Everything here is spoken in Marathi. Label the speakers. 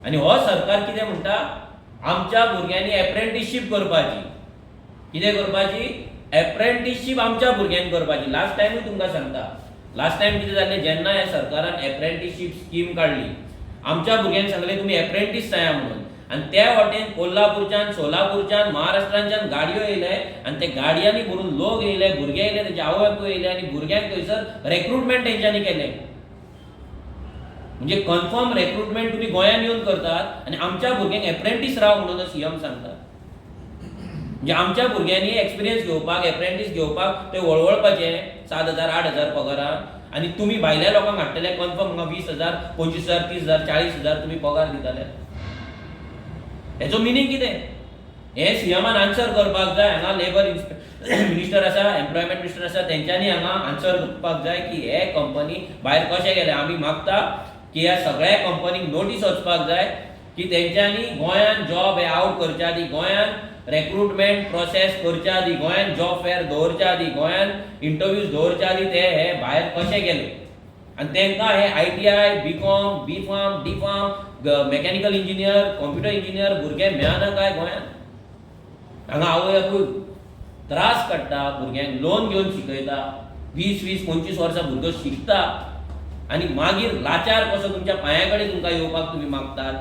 Speaker 1: आणि हो सरकार कितें म्हणटा, आमच्या भुरग्यांनी एप्रेंटिसशीप करपाची. कितें करपाची? एप्रेंटिसशीप आमच्या भुरग्यांनी करपाची. लास्ट टायमूय तुमकां सांगता, लास्ट टायम कितें जाल्लें, जेन्ना ह्या सरकारान एप्रेंटिसशीप स्कीम काडली, आमच्या भुरग्यांक सांगलें तुमी एप्रेंटीस जाया म्हणून. आनी त्या वाटेन कोल्हापूरच्यान, सोलापूरच्यान, महाराष्ट्रांच्यान गाडयो येयले आनी ते गाडयांनी भरून लोक येयले, भुरगे येयले, तेंचे आवय बापूय येयले आनी भुरग्यांक थंयसर रेक्रुटमेंट तेंच्यांनी केलें. म्हणजे कन्फर्म रेक्रुटमेंट तुम्ही गोंयांत येवन करतात आनी आमच्या भुरग्यांक एप्रेंटीस राव म्हणून सीएम सांगतात. म्हणजे आमच्या भुरग्यांनी एक्सपिरियन्स घेवपाक, एप्रेंटीस घेवपाक ते वळवळपाचे 7,000 8,000 पगारान, आनी तुमी भायल्या लोकांक हाडटले कन्फर्म हांगा 20,000 25,000 30,000 40,000 तुमी पगार दिताले. हेचो मिनींग कितें? हे सीएमान आन्सर करपाक जाय. हांगा लेबर मिनिस्टर आसा, एम्प्लॉयमेंट मिनिस्टर आसा, तेंच्यांनी हांगा आन्सर करपाक जाय की हे कंपनी भायर कशे गेले. आमी मागता की ह्या सगळ्या कंपनीक नोटीस वचपाक जाय की तेंच्यांनी गोंयांत जॉब हे आउट करच्या आदी, गोंयांत रेक्रुटमेंट प्रोसेस करच्या आदी, गोंयांत जॉब फेअर दवरच्या आदी, गोंयांत इंटरव्यूज दवरच्या आदी ते हे भायर कशे गेले. आनी तेंकां हे ITI, BCom, B.Pharm, D.Pharm, mechanical engineer, computer engineer भुरगे मेळना काय गोंयांत? हांगा आवय बापूय त्रास काडटा, भुरग्यांक लोन घेवन शिकयता, 20-25 वर्सां भुरगो शिकता आनी मागीर लाचार कसो तुमच्या पांया कडेन तुमकां येवपाक तुमी मागतात.